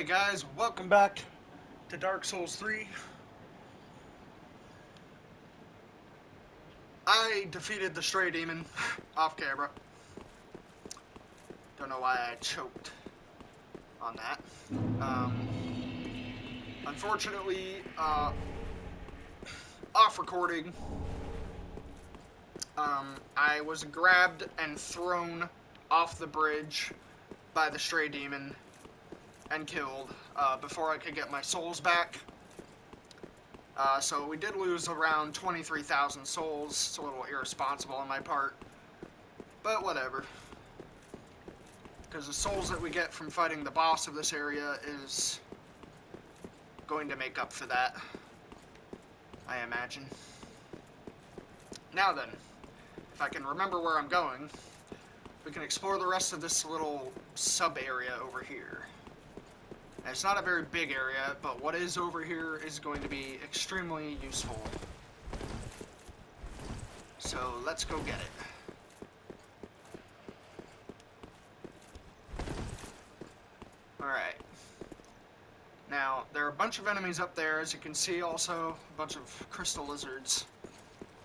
Hey guys, welcome back to Dark Souls 3. I defeated the Stray Demon off camera. Don't know why I choked on that. Unfortunately, off recording, I was grabbed and thrown off the bridge by the Stray Demon and killed before I could get my souls back. So we did lose around 23,000 souls. It's a little irresponsible on my part, but whatever. Because the souls that we get from fighting the boss of this area is going to make up for that, I imagine. Now then, if I can remember where I'm going, we can explore the rest of this little sub-area over here. And it's not a very big area, but what is over here is going to be extremely useful. So let's go get it. Alright. Now, there are a bunch of enemies up there, as you can see also, a bunch of crystal lizards.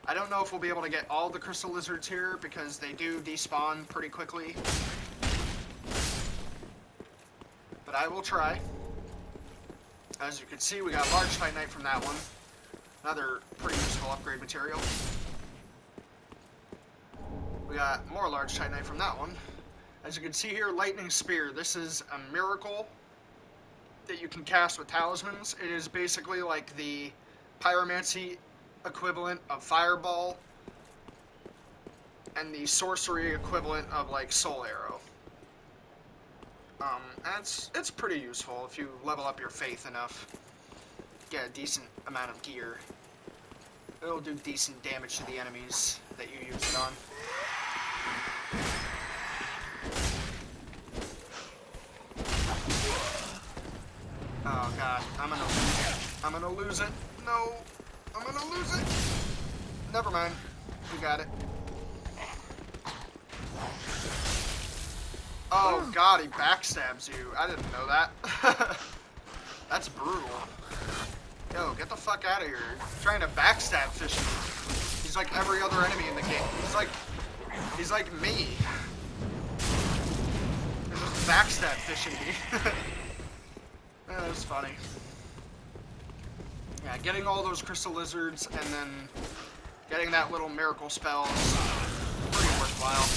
I don't know if we'll be able to get all the crystal lizards here, because they do despawn pretty quickly. But I will try. As you can see, we got large titanite from that one. Another pretty useful upgrade material. We got more large titanite from that one. As you can see here, lightning spear. This is a miracle that you can cast with talismans. It is basically like the pyromancy equivalent of fireball and the sorcery equivalent of like soul arrow. And it's pretty useful if you level up your faith enough. Get a decent amount of gear. It'll do decent damage to the enemies that you use it on. Oh god, I'm gonna lose it. I'm gonna lose it. No, I'm gonna lose it. Never mind. We got it. Oh god, he backstabs you. I didn't know that. That's brutal. Yo, get the fuck out of here. You're trying to backstab fish me. He's like every other enemy in the game. He's like me. He's just backstab fishing me. That was funny. Yeah, getting all those crystal lizards and then getting that little miracle spell is pretty worthwhile.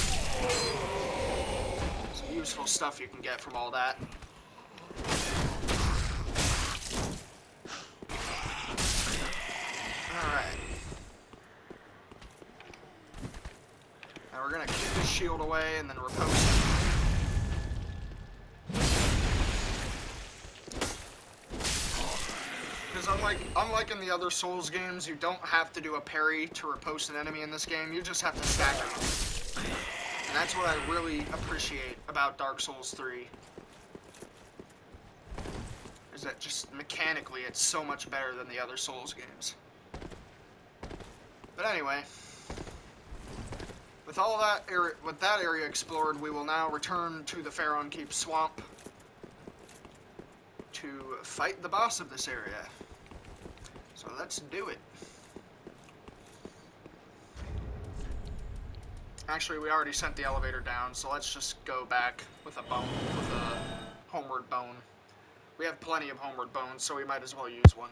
Some useful stuff you can get from all that. Alright. Now we're gonna keep this shield away and then repose it. Because unlike in the other Souls games, you don't have to do a parry to riposte an enemy in this game, you just have to stack them. And that's what I really appreciate about Dark Souls 3. Is that just mechanically it's so much better than the other Souls games. But anyway, with all that area explored, we will now return to the Pharaoh Keep Swamp to fight the boss of this area. So let's do it. Actually, we already sent the elevator down, so let's just go back with a homeward bone. We have plenty of homeward bones, so we might as well use one.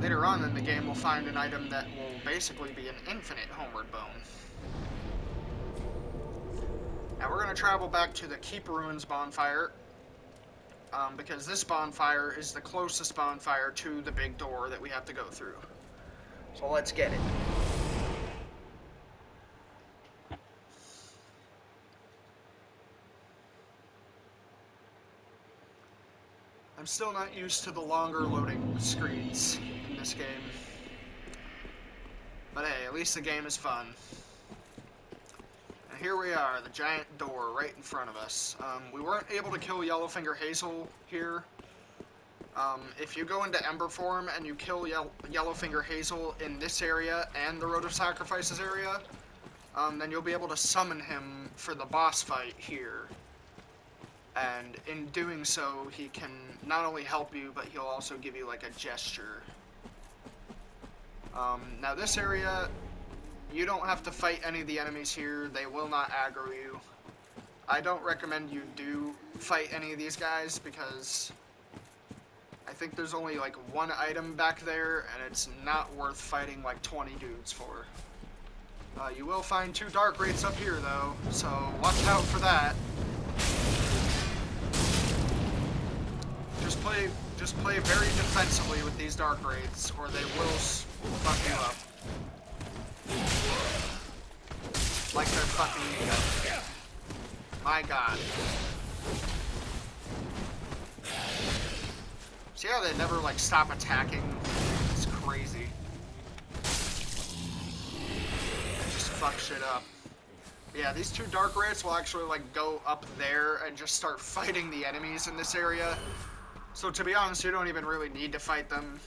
Later on in the game, we'll find an item that will basically be an infinite homeward bone. Now we're going to travel back to the Keep Ruins bonfire, because this bonfire is the closest bonfire to the big door that we have to go through. So let's get it. I'm still not used to the longer loading screens in this game. But hey, at least the game is fun. And here we are, the giant door right in front of us. We weren't able to kill Yellowfinger Hazel here. If you go into Ember form and you kill Yellowfinger Hazel in this area and the Road of Sacrifices area, then you'll be able to summon him for the boss fight here. And in doing so, he can not only help you, but he'll also give you like a gesture. Now this area, you don't have to fight any of the enemies here. They will not aggro you. I don't recommend you do fight any of these guys because I think there's only like one item back there and it's not worth fighting like 20 dudes for. You will find 2 dark rates up here though, so watch out for that. Just play very defensively with these dark rates or they will fuck you up. Like they're fucking me up. My god. See how they never like stop attacking? It's crazy. They just fuck shit up. Yeah, these 2 dark rates will actually like go up there and just start fighting the enemies in this area. So to be honest, you don't even really need to fight them.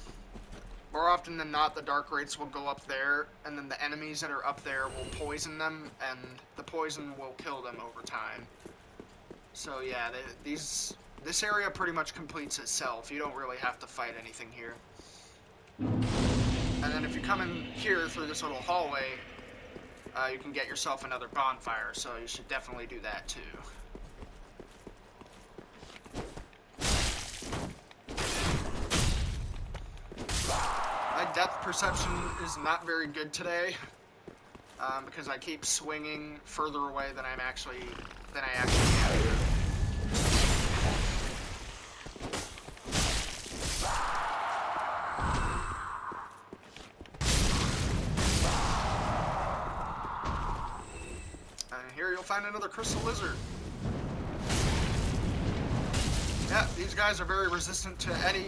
More often than not, the dark rates will go up there, and then the enemies that are up there will poison them, and the poison will kill them over time. So yeah, this area pretty much completes itself. You don't really have to fight anything here. And then if you come in here through this little hallway, you can get yourself another bonfire, so you should definitely do that too. My depth perception is not very good today, because I keep swinging further away than I actually am. And here you'll find another crystal lizard. Yeah, these guys are very resistant to any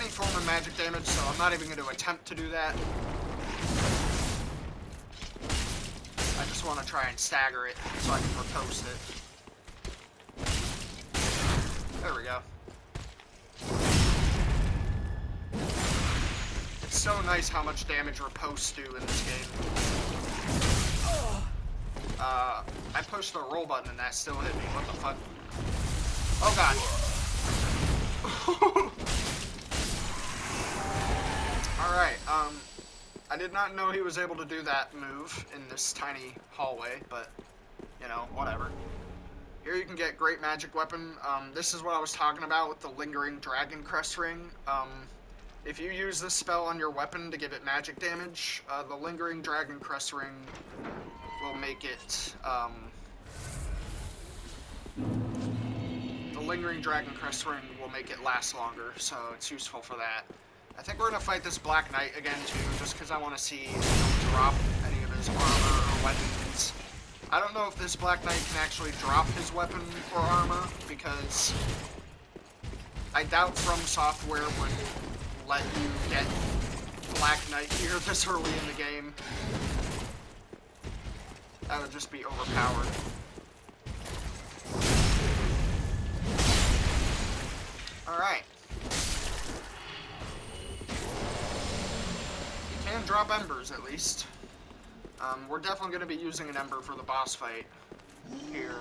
form of magic damage, so I'm not even going to attempt to do that. I just want to try and stagger it so I can riposte it. There we go. It's so nice how much damage riposts do in this game. I pushed the roll button and that still hit me. What the fuck? Oh god. Alright, I did not know he was able to do that move in this tiny hallway, but, you know, whatever. Here you can get great magic weapon. This is what I was talking about with the Lingering Dragon Crest Ring. If you use this spell on your weapon to give it magic damage, the Lingering Dragon Crest Ring will make it, the Lingering Dragon Crest Ring will make it last longer, so it's useful for that. I think we're going to fight this Black Knight again, too, just because I want to see if he'll drop any of his armor or weapons. I don't know if this Black Knight can actually drop his weapon or armor, because I doubt From Software would let you get Black Knight here this early in the game. That would just be overpowered. Alright. You can drop embers, at least. We're definitely going to be using an ember for the boss fight here.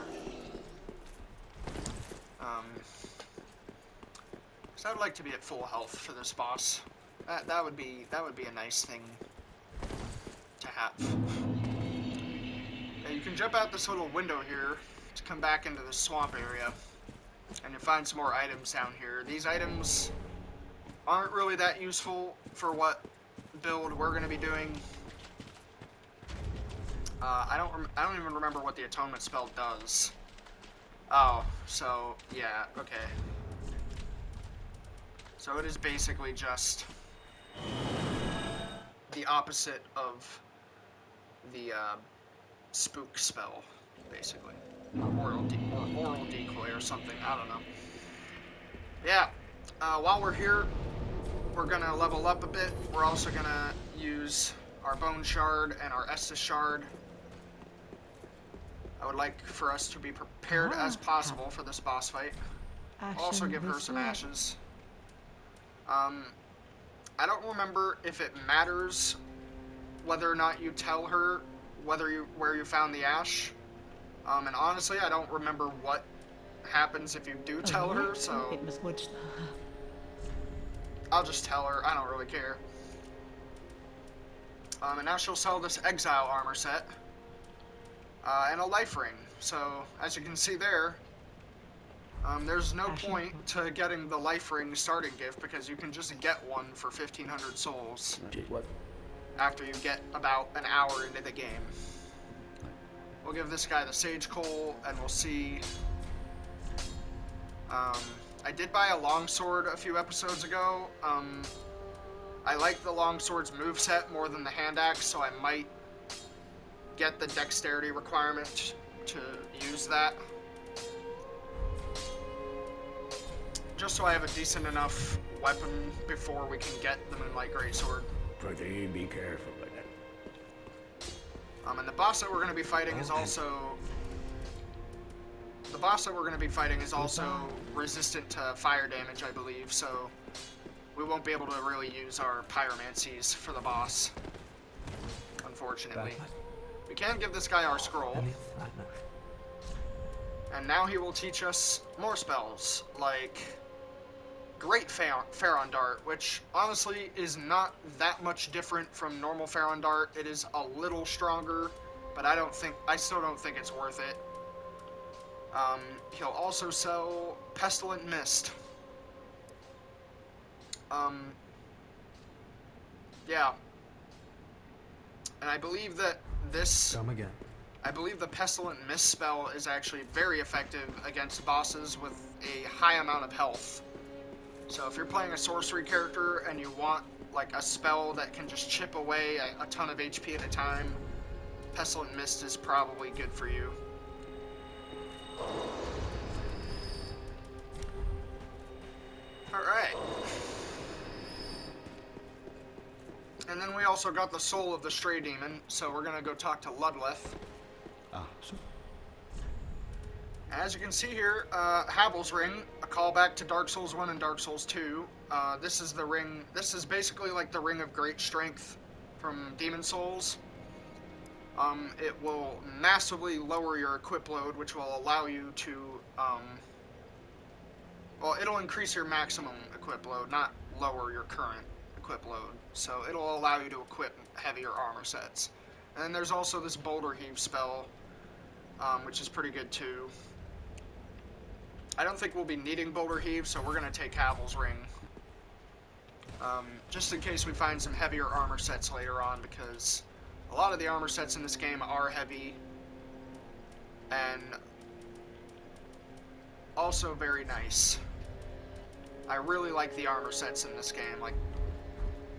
Because I would like to be at full health for this boss. That would be a nice thing to have. Yeah, you can jump out this little window here to come back into the swamp area, and you'll find some more items down here. These items aren't really that useful for what build we're going to be doing. I don't even remember what the atonement spell does. Oh, so yeah, okay. So it is basically just the opposite of the spook spell, basically. Or oral decoy or something, I don't know. Yeah, while we're here, we're gonna level up a bit. We're also gonna use our Bone Shard and our Estus Shard. I would like for us to be prepared as possible for this boss fight. Also give her some ashes. I don't remember if it matters whether or not you tell her where you found the ash. And honestly, I don't remember what happens if you do tell her, so I'll just tell her. I don't really care. And now she'll sell this Exile Armor Set and a life ring. So as you can see there, there's no point to getting the life ring starting gift because you can just get one for 1,500 souls after you get about an hour into the game. We'll give this guy the Sage Coal, and we'll see. I did buy a longsword a few episodes ago. I like the longsword's moveset more than the hand axe, so I might get the dexterity requirement to use that. Just so I have a decent enough weapon before we can get the Moonlight Greatsword. Pretty be careful with it. And the boss that we're going to be fighting is also... The boss that we're going to be fighting is also resistant to fire damage, I believe, so we won't be able to really use our pyromancies for the boss, unfortunately. We can give this guy our scroll, and now he will teach us more spells, like Great Pharaon Dart, which honestly is not that much different from normal Pharaon Dart. It is a little stronger, but I still don't think it's worth it. He'll also sell Pestilent Mist. Yeah. And I believe that I believe the Pestilent Mist spell is actually very effective against bosses with a high amount of health. So if you're playing a sorcery character and you want like a spell that can just chip away a ton of HP at a time, Pestilent Mist is probably good for you. Alright. And then we also got the Soul of the Stray Demon, so we're gonna go talk to Ludleth. As you can see here, Havel's Ring, a callback to Dark Souls 1 and Dark Souls 2. This is the ring, this is basically like the Ring of Great Strength from Demon Souls. It will massively lower your equip load, which will allow you to, well, it'll increase your maximum equip load, not lower your current equip load. So it'll allow you to equip heavier armor sets. And then there's also this Boulder Heave spell, which is pretty good too. I don't think we'll be needing Boulder Heave, so we're going to take Havel's Ring. Just in case we find some heavier armor sets later on, because a lot of the armor sets in this game are heavy. And also very nice. I really like the armor sets in this game. Like,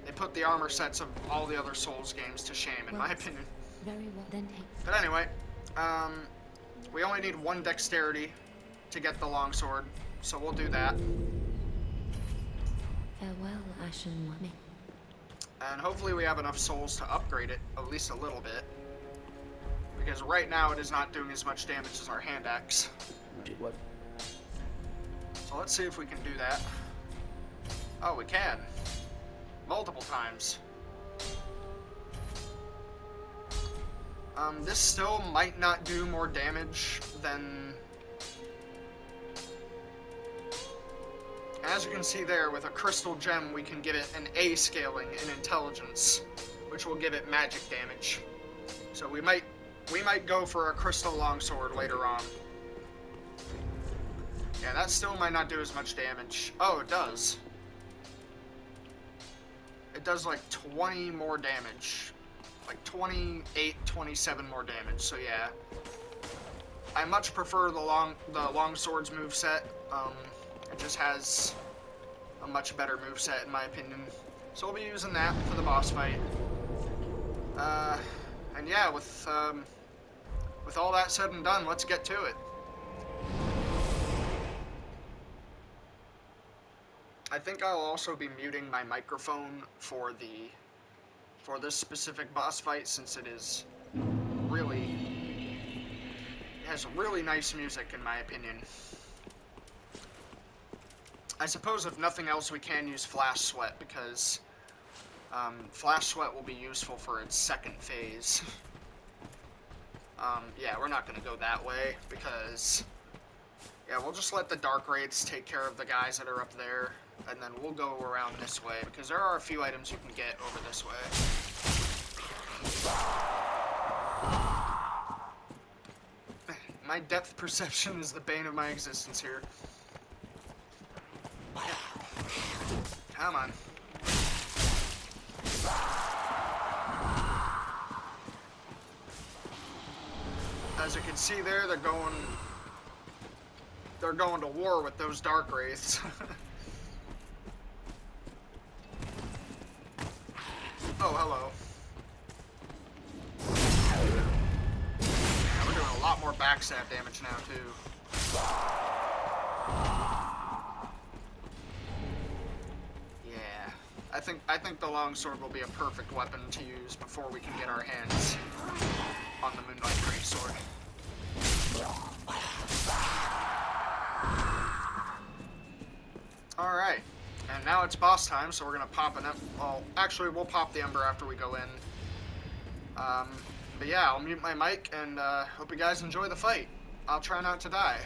they put the armor sets of all the other Souls games to shame, in my opinion. Very well then. But anyway, we only need one dexterity to get the longsword, so we'll do that. Farewell, Ashen One. And hopefully we have enough souls to upgrade it, at least a little bit. Because right now it is not doing as much damage as our hand axe. So let's see if we can do that. Oh, we can. Multiple times. This still might not do more damage than... As you can see there, with a crystal gem, we can give it an A scaling in intelligence, which will give it magic damage. So we might go for a crystal longsword later on. Yeah, that still might not do as much damage. Oh, it does. It does like 20 more damage. Like 28, 27 more damage, so yeah. I much prefer the longsword's moveset. It just has a much better moveset in my opinion. So we'll be using that for the boss fight. And yeah, with all that said and done, let's get to it. I think I'll also be muting my microphone for this specific boss fight, since it has really nice music in my opinion. I suppose if nothing else we can use Flash Sweat, because Flash Sweat will be useful for its second phase. Yeah, we're not going to go that way because, yeah, we'll just let the Dark Wraiths take care of the guys that are up there, and then we'll go around this way because there are a few items you can get over this way. My depth perception is the bane of my existence here. Come on. As you can see there, they're going to war with those Dark Wraiths. Oh, hello. Yeah, we're doing a lot more backstab damage now, too. Yeah. I think the longsword will be a perfect weapon to use before we can get our hands on the Moonlight Greatsword. Alright. And now it's boss time, so we're gonna pop an well, actually, we'll pop the Ember after we go in. But yeah, I'll mute my mic, and hope you guys enjoy the fight. I'll try not to die.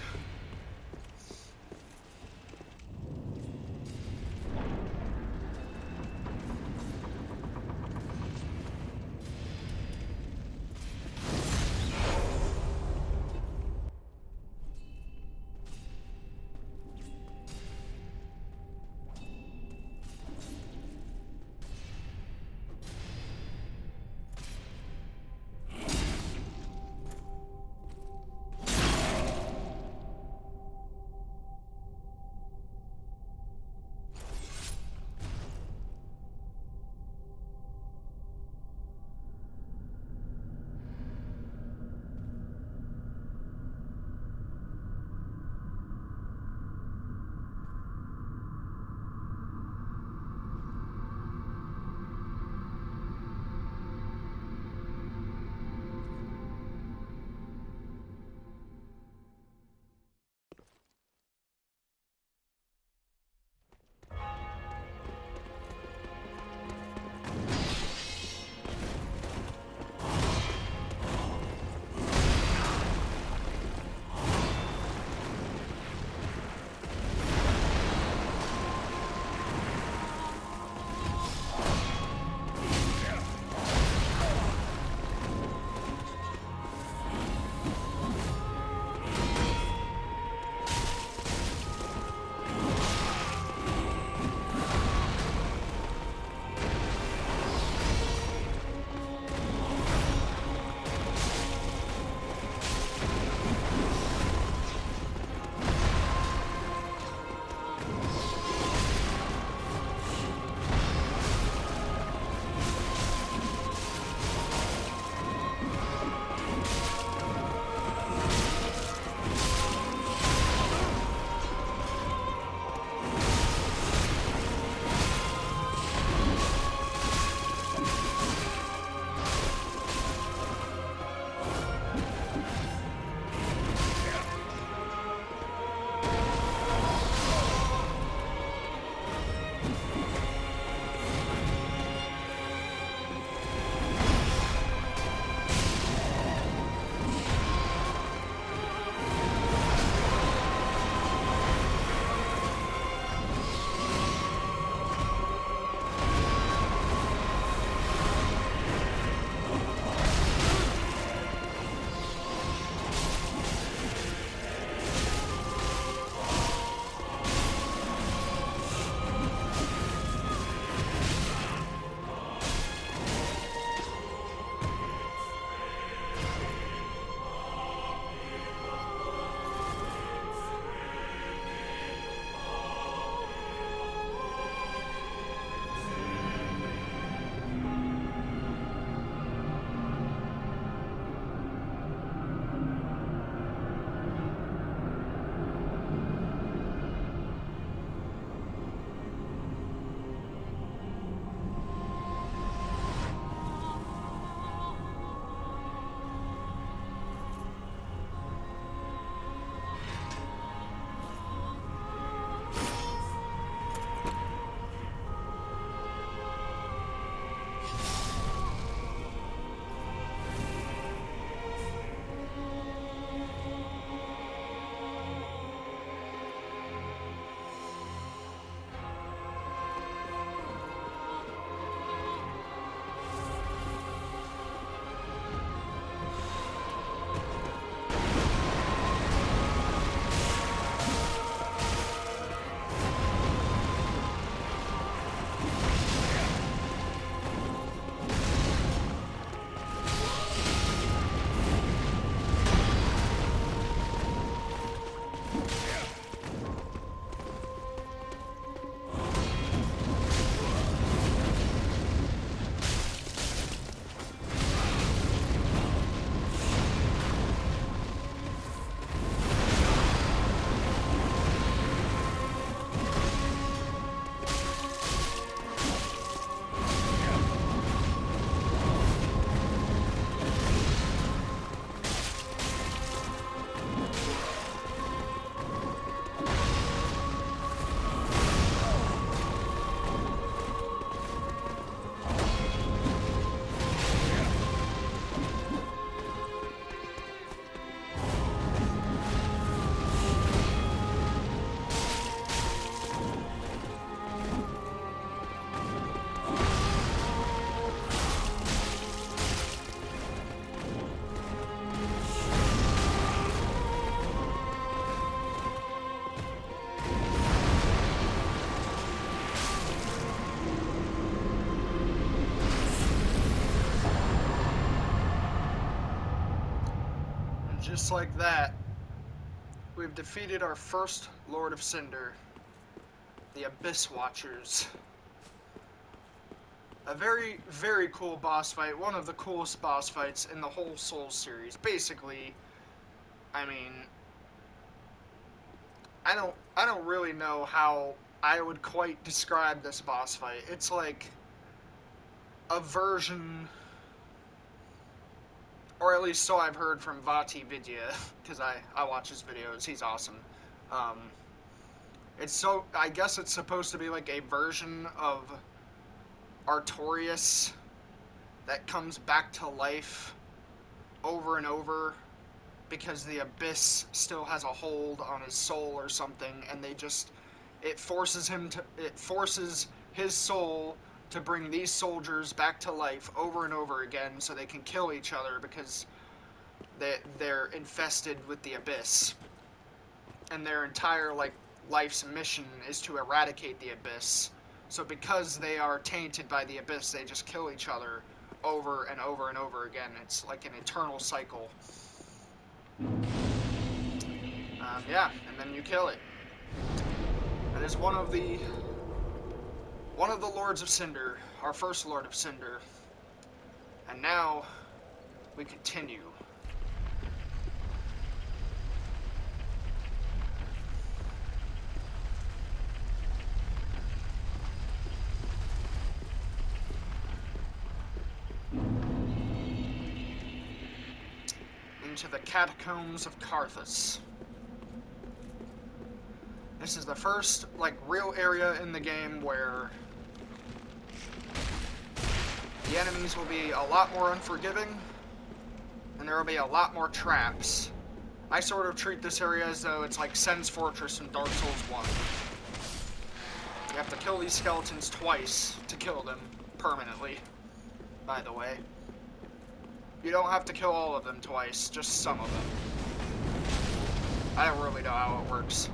just like that, we've defeated our first Lord of Cinder, the Abyss Watchers. A very, very cool boss fight. One of the coolest boss fights in the whole Souls series. Basically, I mean, I don't really know how I would quite describe this boss fight. It's like a version, or at least so I've heard from Vati Vidya, because I watch his videos. He's awesome. I guess it's supposed to be like a version of Artorias that comes back to life over and over because the Abyss still has a hold on his soul or something, and it forces his soul to bring these soldiers back to life over and over again so they can kill each other because they're infested with the Abyss. And their entire life's mission is to eradicate the Abyss. So because they are tainted by the Abyss, they just kill each other over and over and over again. It's like an eternal cycle. Yeah, and then you kill it. That is one of the Lords of Cinder, our first Lord of Cinder. And now we continue. Into the Catacombs of Karthus. This is the first, real area in the game where the enemies will be a lot more unforgiving, and there will be a lot more traps. I sort of treat this area as though it's like Sen's Fortress in Dark Souls 1. You have to kill these skeletons twice to kill them permanently, by the way. You don't have to kill all of them twice, just some of them. I don't really know how it works.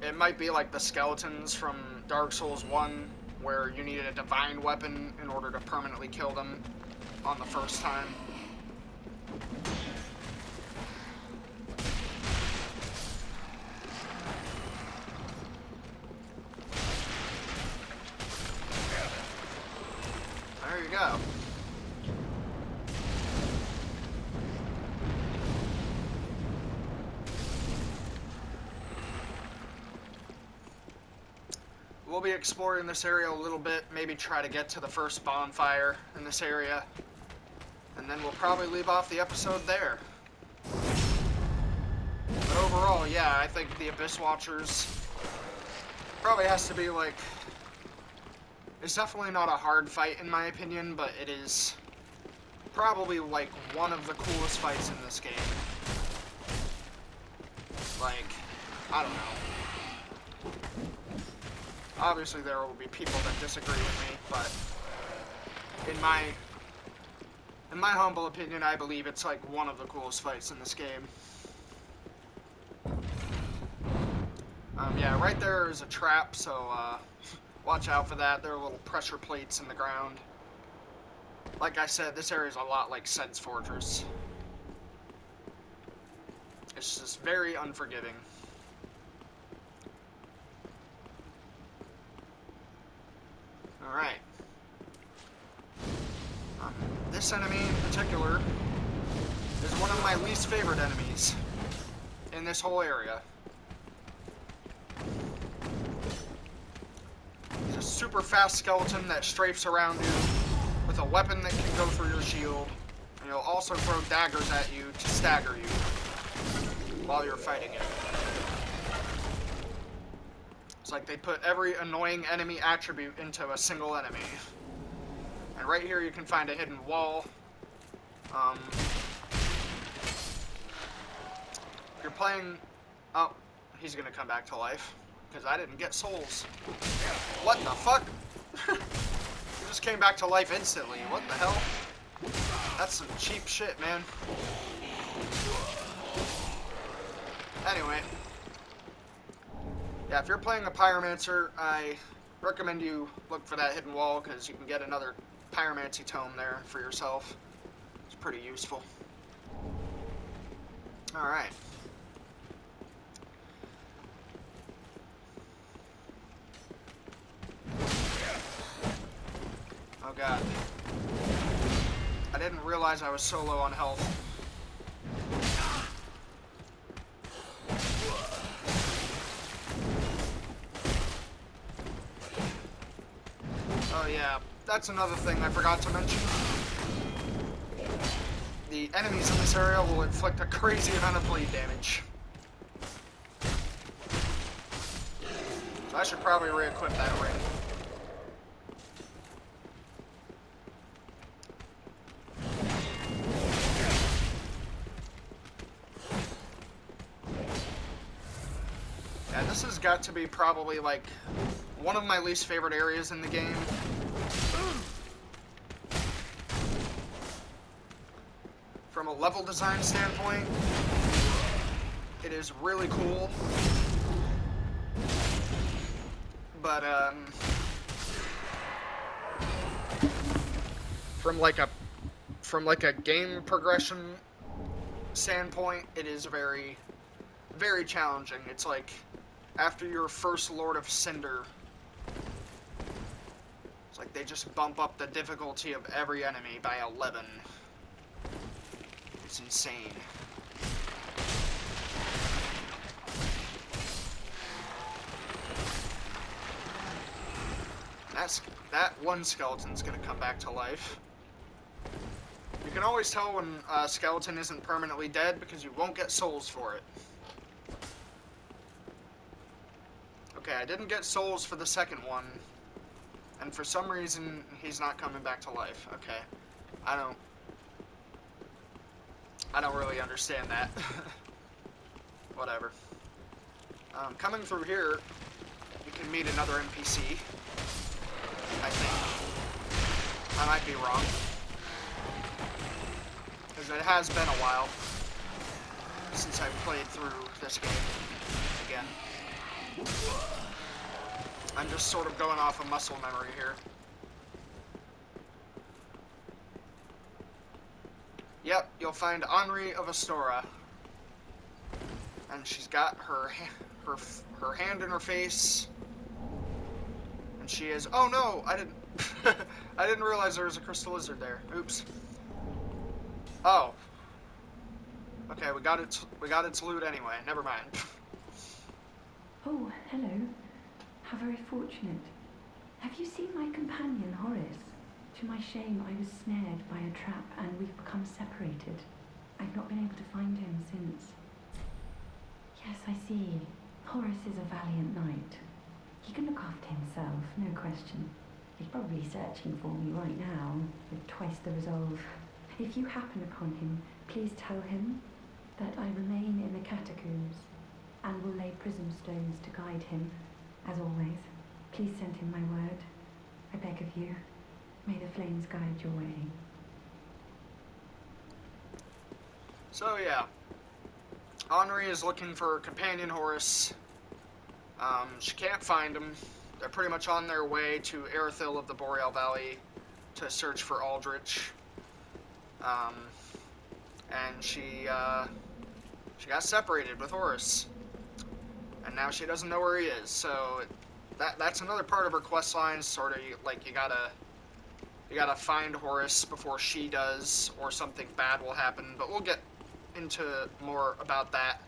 It might be like the skeletons from Dark Souls 1, where you needed a divine weapon in order to permanently kill them on the first time. There you go. We'll be exploring this area a little bit, maybe try to get to the first bonfire in this area, and then we'll probably leave off the episode there. But overall, yeah, I think the Abyss Watchers probably has to be it's definitely not a hard fight in my opinion, but it is probably one of the coolest fights in this game. I don't know. Obviously there will be people that disagree with me, but in my humble opinion, I believe it's one of the coolest fights in this game. Yeah, right there is a trap, so watch out for that. There are little pressure plates in the ground. Like I said, this area is a lot like Sen's Fortress. It's just very unforgiving. Alright. This enemy in particular is one of my least favorite enemies in this whole area. He's a super fast skeleton that strafes around you with a weapon that can go through your shield, and he'll also throw daggers at you to stagger you while you're fighting it. It's like they put every annoying enemy attribute into a single enemy. And right here you can find a hidden wall. If you're playing... Oh, he's gonna come back to life. Because I didn't get souls. What the fuck? He just came back to life instantly. What the hell? That's some cheap shit, man. Anyway. Yeah, if you're playing a Pyromancer, I recommend you look for that hidden wall, because you can get another pyromancy tome there for yourself. It's pretty useful. Alright. Oh god. I didn't realize I was so low on health. Oh yeah, that's another thing I forgot to mention. The enemies in this area will inflict a crazy amount of bleed damage. So I should probably re-equip that ring. Yeah, this has got to be probably like one of my least favorite areas in the game. From a level design standpoint, it is really cool. But from like a game progression standpoint, it is very, very challenging. It's like after your first Lord of Cinder, it's like they just bump up the difficulty of every enemy by 11. It's insane. That one skeleton's gonna come back to life. You can always tell when a skeleton isn't permanently dead because you won't get souls for it. Okay, I didn't get souls for the second one, and for some reason he's not coming back to life. Okay, I don't really understand that. Whatever. Coming through here, you can meet another NPC. I think. I might be wrong. Because it has been a while since I've played through this game again. I'm just sort of going off of muscle memory here. Yep, you'll find Henri of Astora. And she's got her hand in her face. And she is... Oh no! I didn't... I didn't realize there was a crystal lizard there. Oops. Oh. Okay, we got its loot anyway. Never mind. Oh, hello. How very fortunate. Have you seen my companion, Horace? To my shame, I was snared by a trap and we've become separated. I've not been able to find him since. Yes, I see. Horace is a valiant knight. He can look after himself, no question. He's probably searching for me right now, with twice the resolve. If you happen upon him, please tell him that I remain in the catacombs and will lay prism stones to guide him. As always, please send him my word. I beg of you. May the flames guide your way. So yeah, Henri is looking for her companion Horace. She can't find him. They're pretty much on their way to Erithil of the Boreal Valley to search for Aldrich. And she got separated with Horace, and now she doesn't know where he is. So that's another part of her quest line. Sort of like you gotta find Horace before she does, or something bad will happen. But we'll get into more about that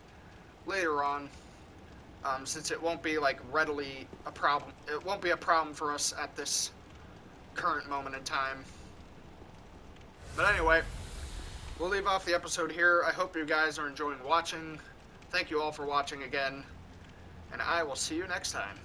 later on, since it won't be like readily a problem. It won't be a problem for us at this current moment in time. But anyway, we'll leave off the episode here. I hope you guys are enjoying watching. Thank you all for watching again, and I will see you next time.